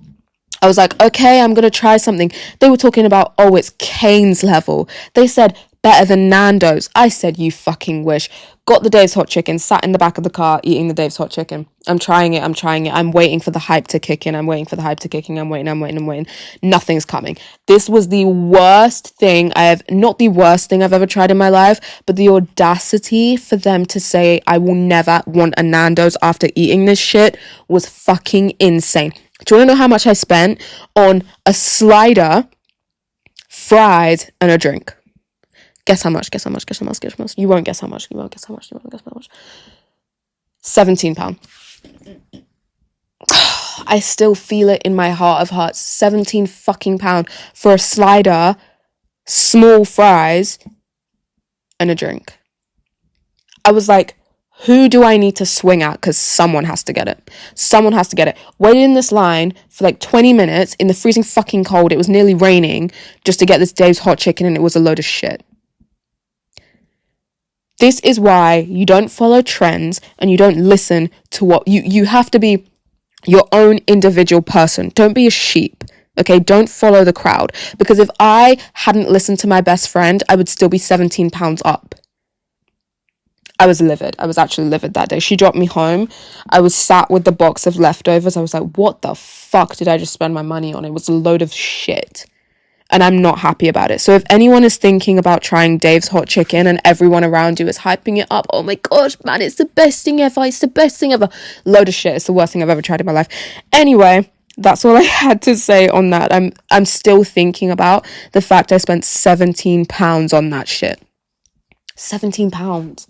I was like, okay, I'm going to try something. They were talking about, oh, it's Cane's level. They said, better than Nando's. I said, you fucking wish. Got the Dave's Hot Chicken, sat in the back of the car, eating the Dave's Hot Chicken. I'm trying it. I'm waiting for the hype to kick in. I'm waiting. Nothing's coming. This was the worst thing not the worst thing I've ever tried in my life, but the audacity for them to say, I will never want a Nando's after eating this shit was fucking insane. Do you want to know how much I spent on a slider, fries, and a drink? Guess how much? Guess how much? Guess how much? Guess how much? You won't guess how much. You won't guess how much. You won't guess how much. £17. I still feel it in my heart of hearts. 17 fucking pound for a slider, small fries, and a drink. I was like, who do I need to swing at? Because someone has to get it. Someone has to get it. Waited in this line for like 20 minutes in the freezing fucking cold. It was nearly raining just to get this Dave's hot chicken, and it was a load of shit. This is why you don't follow trends and you don't listen to what you have to be your own individual person. Don't be a sheep. Okay, don't follow the crowd. Because if I hadn't listened to my best friend, I would still be 17 pounds up. I was livid. I was actually livid that day. She dropped me home. I was sat with the box of leftovers. I was like, what the fuck did I just spend my money on? It was a load of shit. And I'm not happy about it. So if anyone is thinking about trying Dave's hot chicken and everyone around you is hyping it up, oh my gosh, man, it's the best thing ever. It's the best thing ever. Load of shit. It's the worst thing I've ever tried in my life. Anyway, that's all I had to say on that. I'm still thinking about the fact I spent £17 on that shit. £17.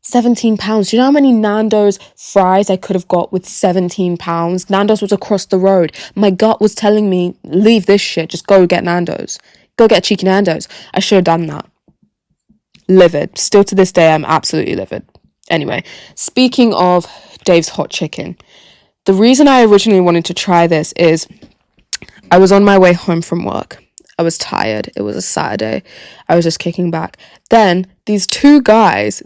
£17. Do you know how many Nando's fries I could have got with £17? Nando's was across the road. My gut was telling me, leave this shit, just go get Nando's. Go get cheeky Nando's. I should have done that. Livid. Still to this day, I'm absolutely livid. Anyway, speaking of Dave's hot chicken, the reason I originally wanted to try this is I was on my way home from work. I was tired. It was a Saturday. I was just kicking back. Then these guys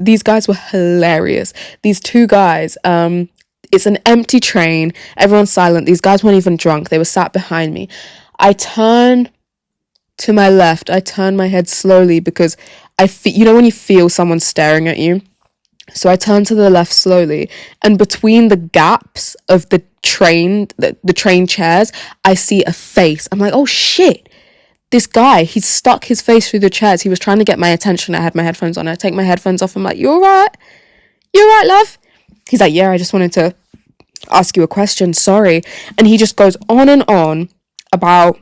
were hilarious. These two guys, it's an empty train. Everyone's silent. These guys weren't even drunk. They were sat behind me. I turned to my left. I turned my head slowly because you know when you feel someone staring at you? So I turned to the left slowly, and between the gaps of the train chairs, I see a face. I'm like, oh shit. This guy, he's stuck his face through the chairs. He was trying to get my attention. I had my headphones on. I take my headphones off. I'm like, you all right? You all right, love? He's like, yeah, I just wanted to ask you a question. Sorry. And he just goes on and on about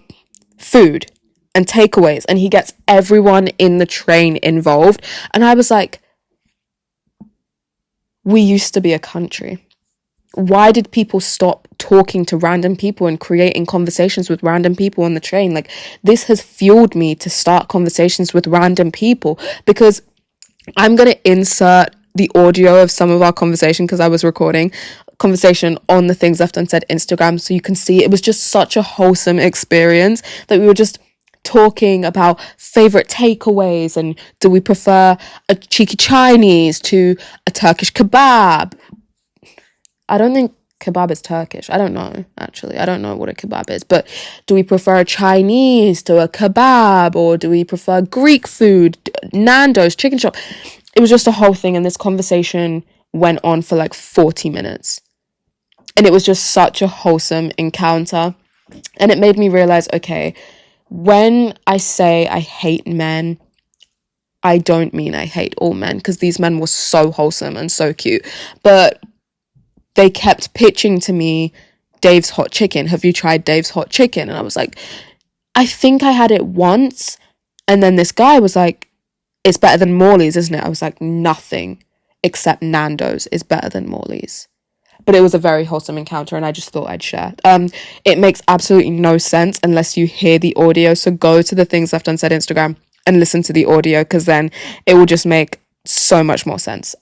food and takeaways. And he gets everyone in the train involved. And I was like, we used to be a country. Why did people stop talking to random people and creating conversations with random people on the train? Like, this has fueled me to start conversations with random people, because I'm going to insert the audio of some of our conversation, because I was recording conversation on the Things Left Unsaid Instagram, so you can see it was just such a wholesome experience that we were just talking about favorite takeaways and do we prefer a cheeky Chinese to a Turkish kebab. I don't think kebab is Turkish. I don't know, actually. I don't know what a kebab is. But do we prefer a Chinese to a kebab? Or do we prefer Greek food, Nando's, chicken shop? It was just a whole thing. And this conversation went on for like 40 minutes. And it was just such a wholesome encounter. And it made me realize, okay, when I say I hate men, I don't mean I hate all men. Because these men were so wholesome and so cute. But they kept pitching to me Dave's hot chicken. Have you tried Dave's hot chicken? And I was like, I think I had it once. And then this guy was like, it's better than Morley's, isn't it? I was like, nothing except Nando's is better than Morley's. But it was a very wholesome encounter, and I just thought I'd share. It makes absolutely no sense unless you hear the audio. So go to the Things Left Unsaid Instagram and listen to the audio, because then it will just make so much more sense.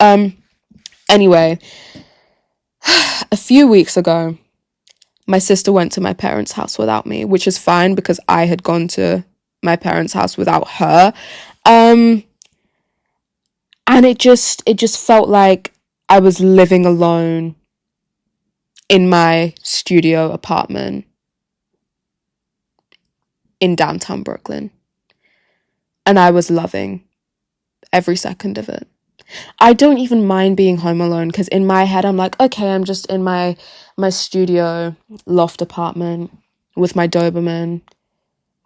Anyway, a few weeks ago, my sister went to my parents' house without me, which is fine because I had gone to my parents' house without her. And it just felt like I was living alone in my studio apartment in downtown Brooklyn. And I was loving every second of it. I don't even mind being home alone, because in my head I'm like, okay, I'm just in my studio loft apartment with my Doberman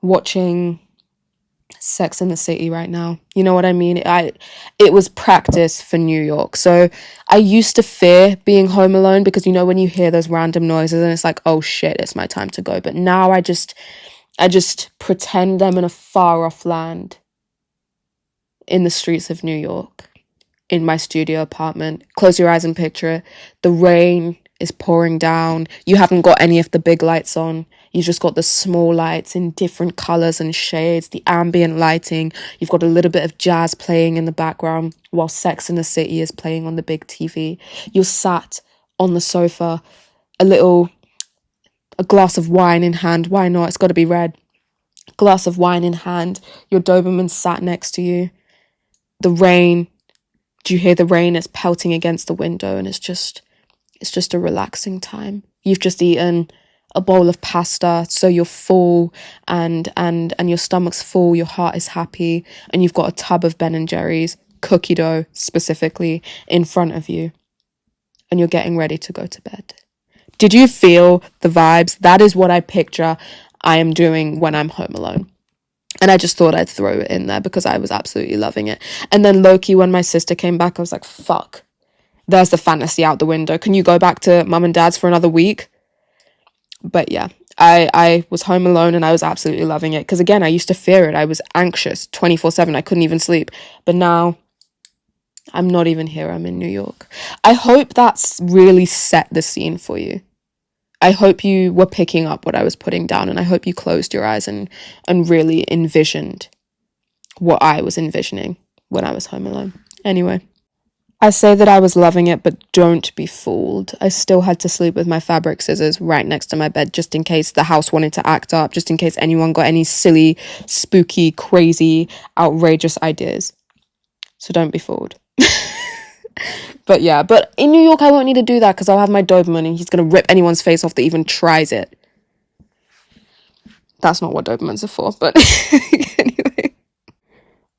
watching Sex in the City right now. You know what I mean? It was practice for New York. So I used to fear being home alone because, you know, when you hear those random noises and it's like, oh shit, it's my time to go. But now I just pretend I'm in a far off land in the streets of New York, in my studio apartment. Close your eyes and picture it. The rain is pouring down. You haven't got any of the big lights on. You just got the small lights in different colours and shades, the ambient lighting. You've got a little bit of jazz playing in the background while Sex in the City is playing on the big TV. You're sat on the sofa, a glass of wine in hand. Why not? It's got to be red. Glass of wine in hand. Your Doberman sat next to you. The rain. Do you hear the rain? It's pelting against the window, and it's just a relaxing time. You've just eaten a bowl of pasta, so you're full and your stomach's full, your heart is happy, and you've got a tub of Ben and Jerry's cookie dough specifically in front of you, and you're getting ready to go to bed. Did you feel the vibes? That is what I picture I am doing when I'm home alone. And I just thought I'd throw it in there because I was absolutely loving it. And then low-key, when my sister came back, I was like, fuck, there's the fantasy out the window. Can you go back to mum and dad's for another week? But yeah, I was home alone and I was absolutely loving it. Because again, I used to fear it. I was anxious 24/7. I couldn't even sleep. But now I'm not even here. I'm in New York. I hope that's really set the scene for you. I hope you were picking up what I was putting down, and I hope you closed your eyes and really envisioned what I was envisioning when I was home alone. Anyway, I say that I was loving it, but don't be fooled. I still had to sleep with my fabric scissors right next to my bed just in case the house wanted to act up, just in case anyone got any silly, spooky, crazy, outrageous ideas. So don't be fooled. But yeah, but in New York, I won't need to do that because I'll have my Doberman and he's going to rip anyone's face off that even tries it. That's not what Dobermans are for, but anyway.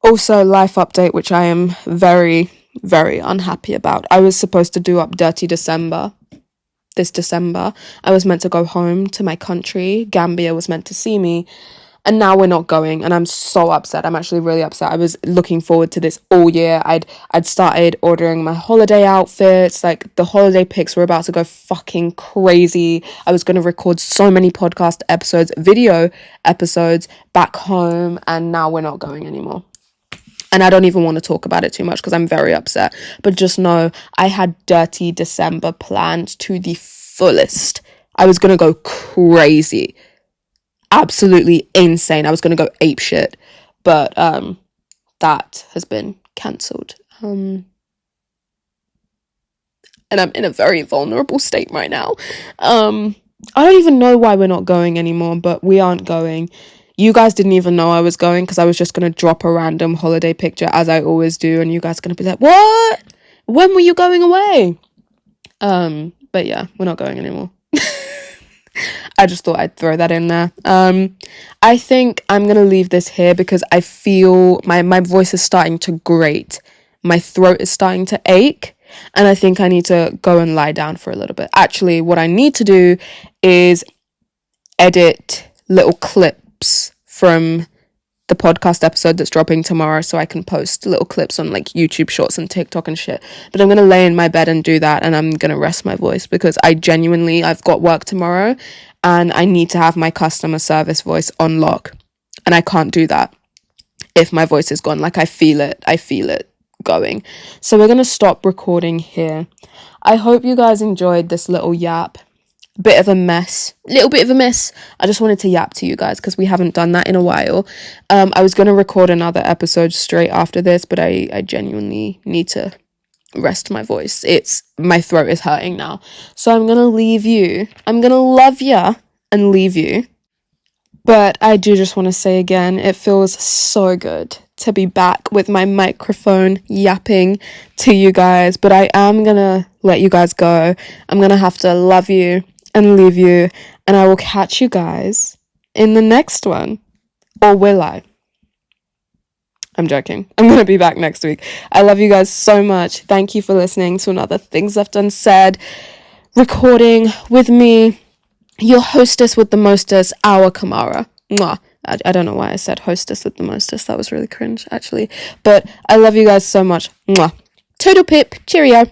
Also, life update, which I am very, very unhappy about. I was supposed to do up Dirty December. This December. I was meant to go home to my country. Gambia was meant to see me. And now we're not going, and I'm so upset. I'm actually really upset. I was looking forward to this all year. I'd started ordering my holiday outfits. Like, the holiday pics were about to go fucking crazy. I was going to record so many podcast episodes, video episodes back home, and now we're not going anymore. And I don't even want to talk about it too much because I'm very upset. But just know, I had Dirty December planned to the fullest. I was going to go crazy. Absolutely insane. I was going to go apeshit, but that has been cancelled. And I'm in a very vulnerable state right now. I don't even know why we're not going anymore, but we aren't going. You guys didn't even know I was going because I was just going to drop a random holiday picture as I always do, and you guys are going to be like, what? When were you going away? But yeah, we're not going anymore. I just thought I'd throw that in there. I think I'm going to leave this here because I feel my voice is starting to grate. My throat is starting to ache. And I think I need to go and lie down for a little bit. Actually, what I need to do is edit little clips from the podcast episode that's dropping tomorrow so I can post little clips on like YouTube shorts and TikTok and shit. But I'm going to lay in my bed and do that, and I'm going to rest my voice because I've got work tomorrow and I need to have my customer service voice on lock, and I can't do that if my voice is gone. Like, I feel it going. So we're going to stop recording here. I hope you guys enjoyed this little yap. Little bit of a mess. I just wanted to yap to you guys because we haven't done that in a while. I was going to record another episode straight after this, but I genuinely need to rest my voice. My throat is hurting now. So I'm going to leave you. I'm going to love ya and leave you. But I do just want to say again, it feels so good to be back with my microphone yapping to you guys. But I am going to let you guys go. I'm going to have to love you and leave you, and I will catch you guys in the next one. Or will I? I'm joking. I'm going to be back next week. I love you guys so much. Thank you for listening to another Things Left Unsaid recording with me, your hostess with the mostest, our Kamara. Mwah. I don't know why I said hostess with the mostest. That was really cringe, actually. But I love you guys so much. Mwah. Toodle pip. Cheerio.